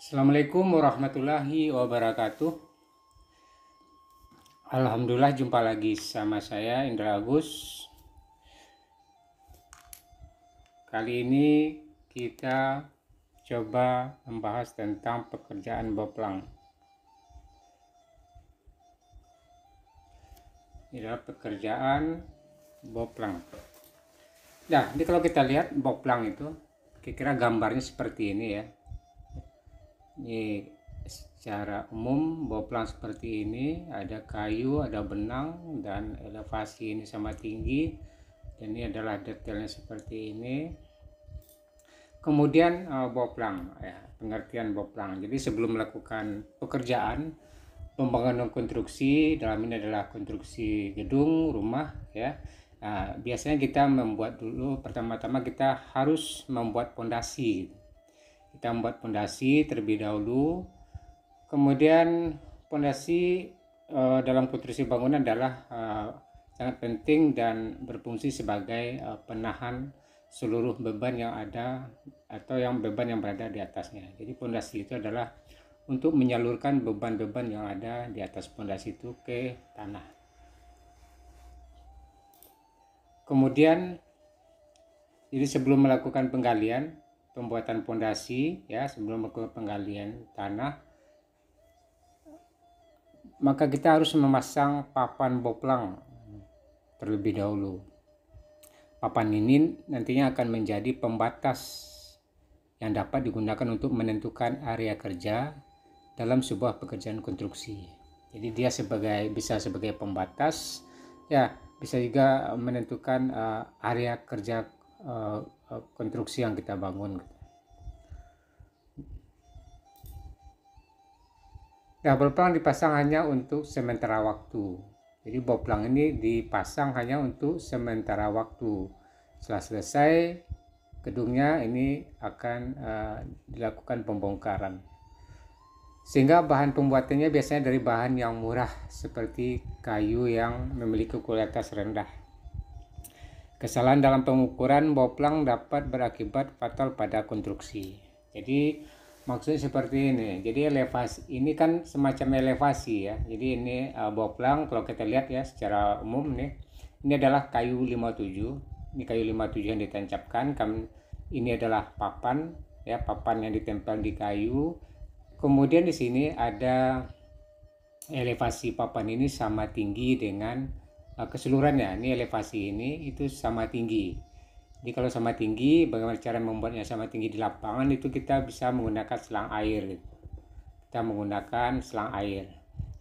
Assalamualaikum warahmatullahi wabarakatuh. Alhamdulillah jumpa lagi sama saya Indra Agus. Kali ini kita coba membahas tentang pekerjaan boplang. Ini adalah pekerjaan boplang. Nah, ini kalau kita lihat boplang itu, kira-kira gambarnya seperti ini ya. Ini secara umum boplang seperti ini, ada kayu, ada benang, dan elevasi ini sama tinggi, dan ini adalah detailnya seperti ini. Kemudian boplang ya, pengertian boplang. Jadi sebelum melakukan pekerjaan pembangunan konstruksi, dalam ini adalah konstruksi gedung, rumah ya. Nah, biasanya kita membuat dulu, pertama-tama kita harus membuat pondasi. Kita membuat pondasi terlebih dahulu. Kemudian pondasi dalam konstruksi bangunan adalah sangat penting dan berfungsi sebagai penahan seluruh beban yang ada atau beban yang berada di atasnya. Jadi pondasi itu adalah untuk menyalurkan beban-beban yang ada di atas pondasi itu ke tanah. Kemudian jadi sebelum melakukan penggalian, pembuatan pondasi ya, sebelum melakukan penggalian tanah, maka kita harus memasang papan boplang terlebih dahulu. Papan ini nantinya akan menjadi pembatas yang dapat digunakan untuk menentukan area kerja dalam sebuah pekerjaan konstruksi. Jadi dia bisa sebagai pembatas ya, bisa juga menentukan area kerja konstruksi yang kita bangun. Nah, boplang dipasang hanya untuk sementara waktu. Jadi boplang ini dipasang hanya untuk sementara waktu. Setelah selesai gedungnya ini akan dilakukan pembongkaran. Sehingga bahan pembuatannya biasanya dari bahan yang murah seperti kayu yang memiliki kualitas rendah. Kesalahan dalam pengukuran boplang dapat berakibat fatal pada konstruksi. Jadi maksudnya seperti ini. Jadi elevasi ini kan semacam elevasi ya. Jadi ini boplang kalau kita lihat ya secara umum nih, ini adalah kayu 57. Ini kayu 57 yang ditancapkan. Ini adalah papan ya, papan yang ditempel di kayu. Kemudian di sini ada elevasi papan ini sama tinggi dengan keseluruhannya. Ini elevasi ini itu sama tinggi. Jadi kalau sama tinggi, bagaimana cara membuatnya sama tinggi di lapangan, itu kita bisa menggunakan selang air. Kita menggunakan selang air.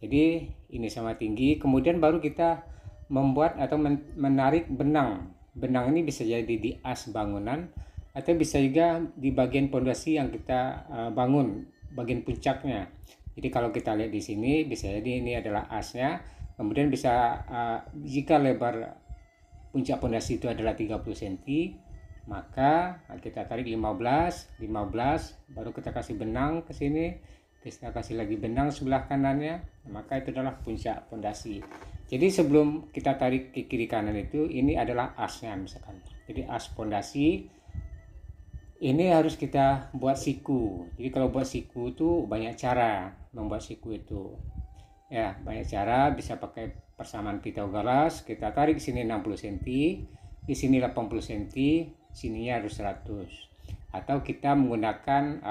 Jadi ini sama tinggi, kemudian baru kita membuat atau menarik benang. Benang ini bisa jadi di as bangunan atau bisa juga di bagian pondasi yang kita bangun, bagian puncaknya. Jadi kalau kita lihat di sini, bisa jadi ini adalah asnya. Kemudian bisa jika lebar puncak pondasi itu adalah 30 cm, maka kita tarik 15, baru kita kasih benang ke sini, kita kasih lagi benang sebelah kanannya, maka itu adalah puncak pondasi. Jadi sebelum kita tarik ke kiri kanan itu, ini adalah asnya misalkan. Jadi as pondasi ini harus kita buat siku. Jadi kalau buat siku itu banyak cara membuat siku itu. Ya, banyak cara, bisa pakai persamaan Pythagoras. Kita tarik sini 60 cm, di sini 80 cm, sininya harus 100. Atau kita menggunakan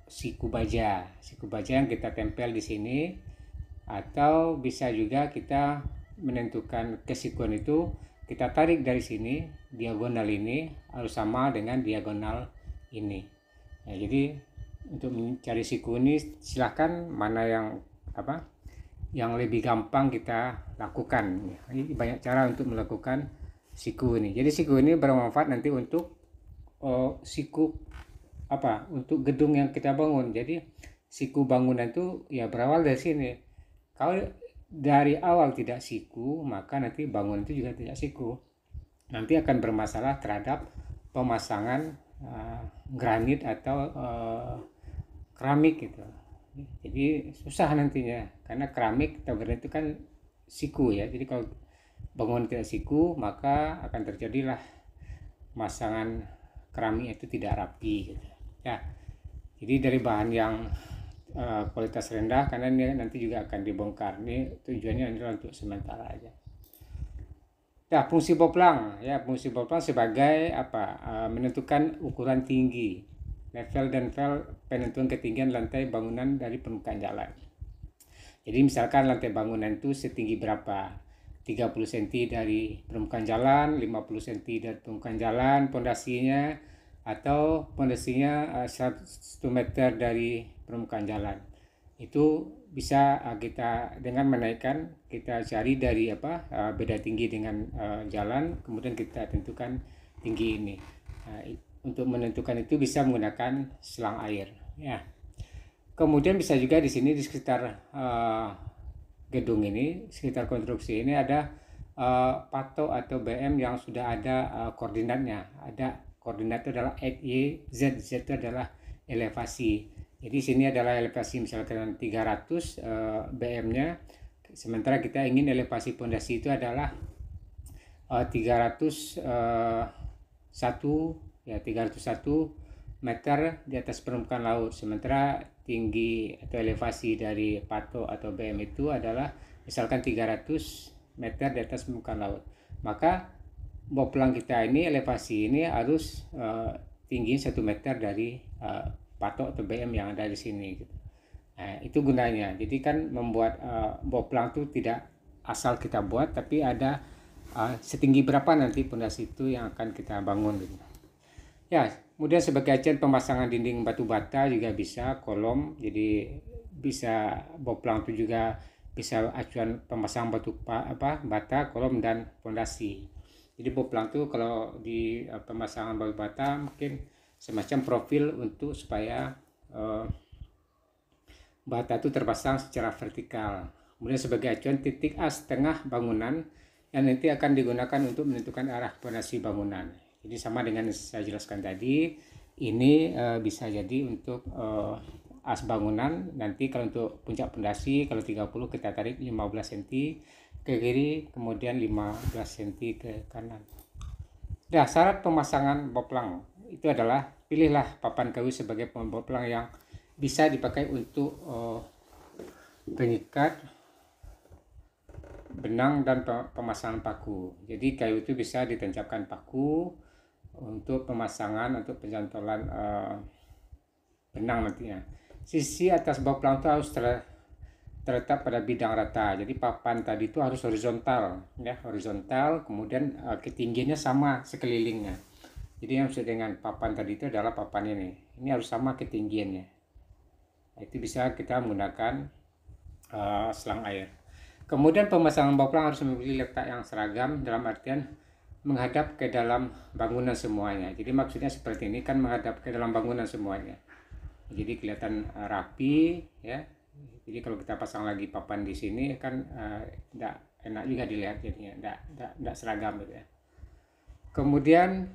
siku baja yang kita tempel di sini. Atau bisa juga kita menentukan kesikuan itu, kita tarik dari sini, diagonal ini harus sama dengan diagonal ini. Nah, jadi untuk mencari siku ini silahkan mana yang lebih gampang kita lakukan. Ini banyak cara untuk melakukan siku ini. Jadi siku ini bermanfaat nanti untuk siku untuk gedung yang kita bangun. Jadi siku bangunan itu ya berawal dari sini. Kalau dari awal tidak siku, maka nanti bangunan itu juga tidak siku. Nanti akan bermasalah terhadap pemasangan granit atau keramik gitu. Jadi susah nantinya, karena keramik atau granit itu kan siku ya. Jadi kalau bangunan tidak siku, maka akan terjadilah masangan keramik itu tidak rapi gitu. Ya, Jadi dari bahan yang kualitas rendah, karena ini nanti juga akan dibongkar. Ini tujuannya adalah untuk sementara aja. Nah, fungsi boplang ya, fungsi boplang sebagai apa? Menentukan ukuran tinggi, level dan penentuan ketinggian lantai bangunan dari permukaan jalan. Jadi misalkan lantai bangunan itu setinggi berapa? 30 cm dari permukaan jalan, 50 cm dari permukaan jalan pondasinya, atau pondasinya 1 meter dari permukaan jalan. Itu bisa kita dengan menaikkan, kita cari dari beda tinggi dengan jalan, kemudian kita tentukan tinggi ini. Untuk menentukan itu bisa menggunakan selang air ya. Kemudian bisa juga di sini di sekitar gedung ini, sekitar konstruksi ini ada patok atau BM yang sudah ada koordinatnya. Ada koordinat itu adalah X, Y, Z. Z itu adalah elevasi. Jadi sini adalah elevasi misalkan 300 BM-nya. Sementara kita ingin elevasi pondasi itu adalah 301 meter di atas permukaan laut. Sementara tinggi atau elevasi dari patok atau BM itu adalah misalkan 300 meter di atas permukaan laut. Maka boplang kita ini, elevasi ini harus tinggi 1 meter dari patok atau BM yang ada di sini gitu. Nah, itu gunanya. Jadi kan membuat boplang itu tidak asal kita buat, tapi ada setinggi berapa nanti pondasi itu yang akan kita bangun gitu. Ya, kemudian sebagai acuan pemasangan dinding batu bata juga bisa, kolom. Jadi bisa boplang itu juga bisa acuan pemasangan bata, kolom dan pondasi. Jadi boplang itu kalau di pemasangan batu bata mungkin semacam profil untuk supaya bata itu terpasang secara vertikal. Kemudian sebagai acuan titik as tengah bangunan yang nanti akan digunakan untuk menentukan arah pondasi bangunan. Jadi sama dengan yang saya jelaskan tadi, ini bisa jadi untuk as bangunan. Nanti kalau untuk puncak pondasi, kalau 30 kita tarik 15 cm ke kiri, kemudian 15 cm ke kanan. Nah, syarat pemasangan boplang itu adalah pilihlah papan kayu sebagai boplang yang bisa dipakai untuk pengikat benang dan pemasangan paku. Jadi kayu itu bisa ditancapkan paku untuk pemasangan, untuk pencantolan benang nantinya. Sisi atas boplang itu harus terletak pada bidang rata. Jadi papan tadi itu harus horizontal ya, horizontal, kemudian ketinggiannya sama sekelilingnya. Jadi yang maksud dengan papan tadi itu adalah papan ini harus sama ketinggiannya. Itu bisa kita menggunakan selang air. Kemudian pemasangan boplang harus memiliki letak yang seragam, dalam artian menghadap ke dalam bangunan semuanya. Jadi maksudnya seperti ini kan, menghadap ke dalam bangunan semuanya. Jadi kelihatan rapi ya. Jadi kalau kita pasang lagi papan di sini kan tidak enak juga dilihat, jadinya tidak seragam gitu ya. Kemudian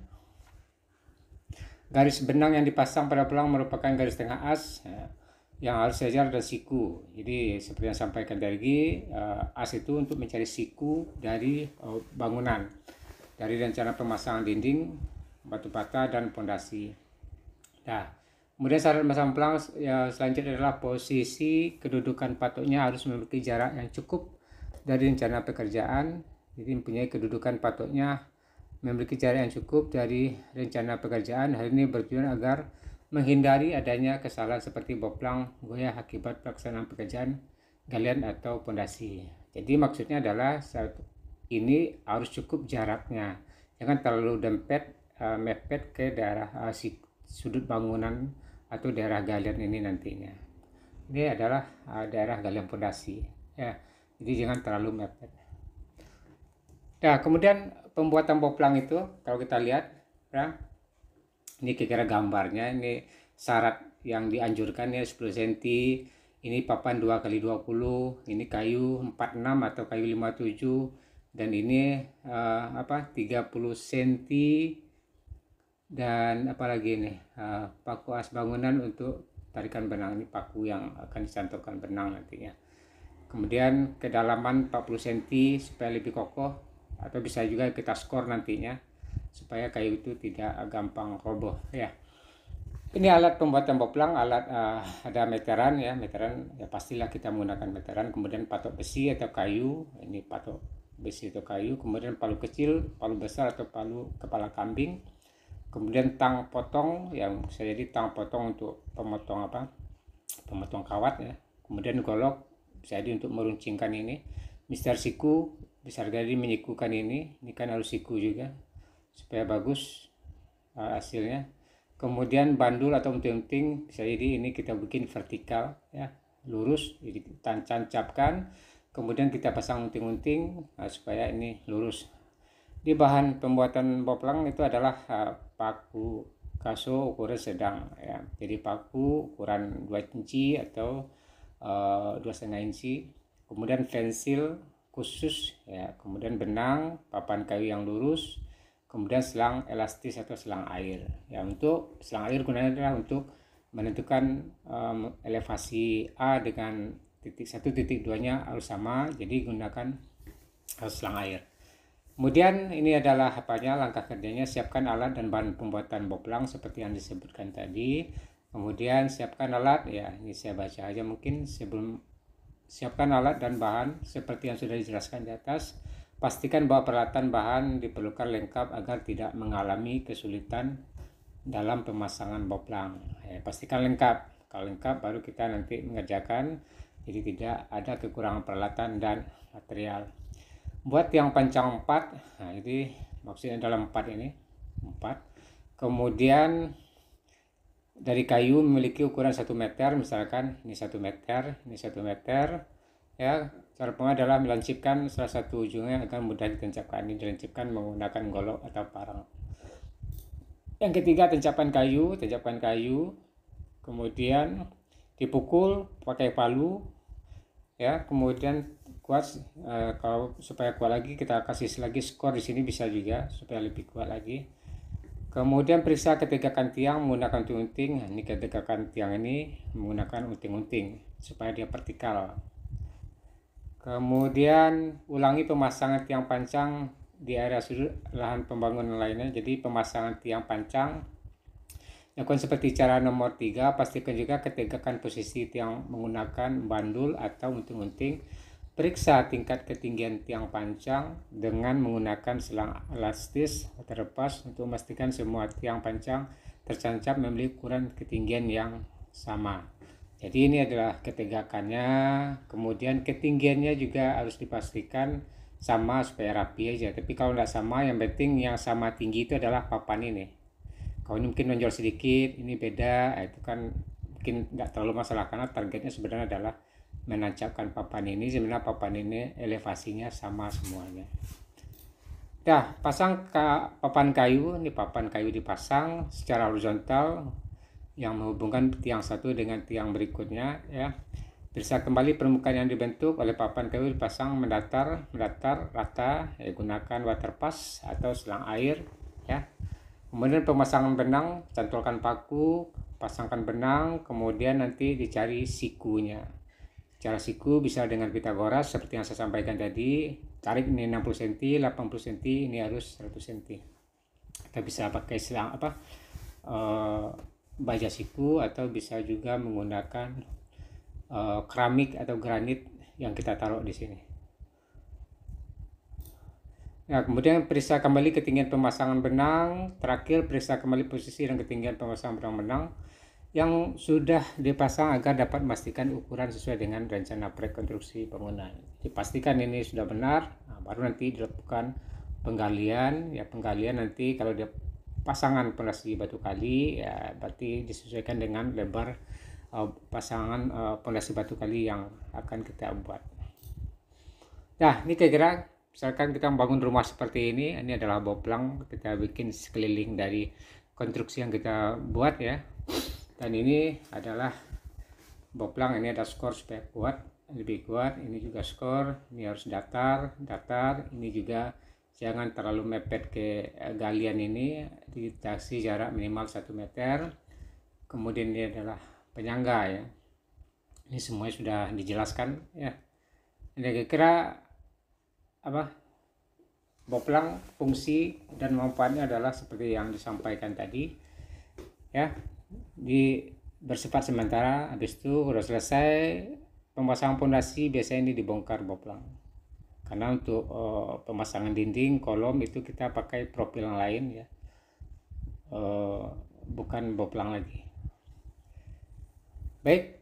garis benang yang dipasang pada boplang merupakan garis tengah as ya, yang harus sejajar dan siku. Jadi seperti yang sampaikan tadi, as itu untuk mencari siku dari bangunan, dari rencana pemasangan dinding, batu bata dan pondasi. Nah, kemudian syarat pemasangan boplang selanjutnya adalah posisi kedudukan patoknya harus memiliki jarak yang cukup dari rencana pekerjaan. Jadi mempunyai kedudukan patoknya memiliki jarak yang cukup dari rencana pekerjaan. Hal ini bertujuan agar menghindari adanya kesalahan seperti boplang goyah akibat pelaksanaan pekerjaan galian atau pondasi. Jadi maksudnya adalah ini harus cukup jaraknya, jangan terlalu mepet ke daerah sudut bangunan atau daerah galian ini nantinya. Ini adalah daerah galian pondasi ya, jadi jangan terlalu mepet. Nah, kemudian pembuatan boplang itu kalau kita lihat ya, ini kira-kira gambarnya. Ini syarat yang dianjurkan ya, 10 cm. Ini papan 2x20, ini kayu 46 atau kayu 57, dan ini 30 cm, dan apalagi ini paku as bangunan untuk tarikan benang. Ini paku yang akan dicantolkan benang nantinya. Kemudian kedalaman 40 cm supaya lebih kokoh, atau bisa juga kita skor nantinya supaya kayu itu tidak gampang roboh ya. Ini alat pembuatan boplang, ada meteran ya, meteran ya pastilah kita menggunakan meteran, kemudian patok besi atau kayu, ini patok besi atau kayu, kemudian palu kecil, palu besar atau palu kepala kambing, kemudian tang potong yang bisa jadi tang potong untuk pemotong pemotong kawat ya, kemudian golok bisa jadi untuk meruncingkan ini, mister siku bisa jadi menyikukan ini kan harus siku juga supaya bagus hasilnya. Kemudian bandul atau unting-unting bisa jadi ini kita bikin vertikal ya, lurus, jadi kita tancapkan, kemudian kita pasang unting-unting supaya ini lurus. Di bahan pembuatan boplang itu adalah paku kaso ukuran sedang ya, jadi paku ukuran 2 inci atau 2,5 inci, kemudian pensil khusus ya, kemudian benang, papan kayu yang lurus, kemudian selang elastis atau selang air ya. Untuk selang air gunanya adalah untuk menentukan elevasi A dengan titik 1 titik 2 nya harus sama, jadi gunakan selang air. Kemudian ini adalah langkah kerjanya: siapkan alat dan bahan pembuatan boplang seperti yang disebutkan tadi. Kemudian siapkan alat ya, ini saya baca aja mungkin sebelum. Siapkan alat dan bahan seperti yang sudah dijelaskan di atas. Pastikan bahwa peralatan bahan diperlukan lengkap agar tidak mengalami kesulitan dalam pemasangan boplang. Pastikan lengkap. Kalau lengkap baru kita nanti mengerjakan, jadi tidak ada kekurangan peralatan dan material. Buat tiang panjang 4, nah ini maksudnya dalam 4 ini 4. Kemudian dari kayu memiliki ukuran 1 meter, misalkan ini 1 meter, ini 1 meter ya. Cara pembuatan adalah melancipkan salah satu ujungnya agar mudah ditancapkan. Ini dilancipkan menggunakan golok atau parang. Yang ketiga, tancapkan kayu, kemudian dipukul pakai palu ya, kemudian kuat. Kalau supaya kuat lagi kita kasih lagi skor di sini bisa juga supaya lebih kuat lagi. Kemudian periksa ketegakan tiang menggunakan unting-unting. Ini ketegakan tiang ini menggunakan unting-unting supaya dia vertikal. Kemudian ulangi pemasangan tiang pancang di area sudut lahan pembangunan lainnya. Jadi pemasangan tiang pancang lakukan seperti cara nomor 3. Pastikan juga ketegakan posisi tiang menggunakan bandul atau unting-unting. Periksa tingkat ketinggian tiang pancang dengan menggunakan selang elastis terlepas untuk memastikan semua tiang pancang tercancap memiliki ukuran ketinggian yang sama. Jadi ini adalah ketegakannya, kemudian ketinggiannya juga harus dipastikan sama supaya rapi aja. Tapi kalau tidak sama, yang penting yang sama tinggi itu adalah papan ini. Kalau ini mungkin menonjol sedikit, ini beda, itu kan mungkin tidak terlalu masalah karena targetnya sebenarnya adalah menancapkan papan ini. Sebenarnya papan ini elevasinya sama semuanya. Nah, pasang papan kayu, ini papan kayu dipasang secara horizontal yang menghubungkan tiang satu dengan tiang berikutnya ya. Periksa kembali permukaan yang dibentuk oleh papan kayu dipasang mendatar rata ya, gunakan waterpass atau selang air ya. Kemudian pemasangan benang, cantolkan paku, pasangkan benang, kemudian nanti dicari sikunya. Cara siku bisa dengan Pitagoras seperti yang saya sampaikan tadi. Tarik ini 60 cm, 80 cm, ini harus 100 cm. Kita bisa pakai selang baja siku atau bisa juga menggunakan keramik atau granit yang kita taruh di sini. Nah, kemudian periksa kembali ketinggian pemasangan benang. Terakhir, periksa kembali posisi dan ketinggian pemasangan benang yang sudah dipasang agar dapat memastikan ukuran sesuai dengan rencana prekonstruksi bangunan. Dipastikan ini sudah benar, nah, baru nanti dilakukan penggalian. Ya, penggalian nanti kalau dia pasangan pondasi batu kali ya berarti disesuaikan dengan lebar pasangan pondasi batu kali yang akan kita buat. Nah, ini kira-kira misalkan kita membangun rumah seperti ini adalah boplang kita bikin sekeliling dari konstruksi yang kita buat ya. Dan ini adalah boplang, ini ada skor supaya kuat, lebih kuat. Ini juga skor, ini harus datar, ini juga jangan terlalu mepet ke galian ini, dikasih jarak minimal 1 meter. Kemudian ini adalah penyangga ya. Ini semuanya sudah dijelaskan ya. Ini kira-kira boplang fungsi dan manfaatnya adalah seperti yang disampaikan tadi ya. bersifat sementara. Habis itu udah selesai pemasangan pondasi, biasanya ini dibongkar boplang. Karena untuk pemasangan dinding kolom itu kita pakai profil yang lain ya, bukan boplang lagi. Baik,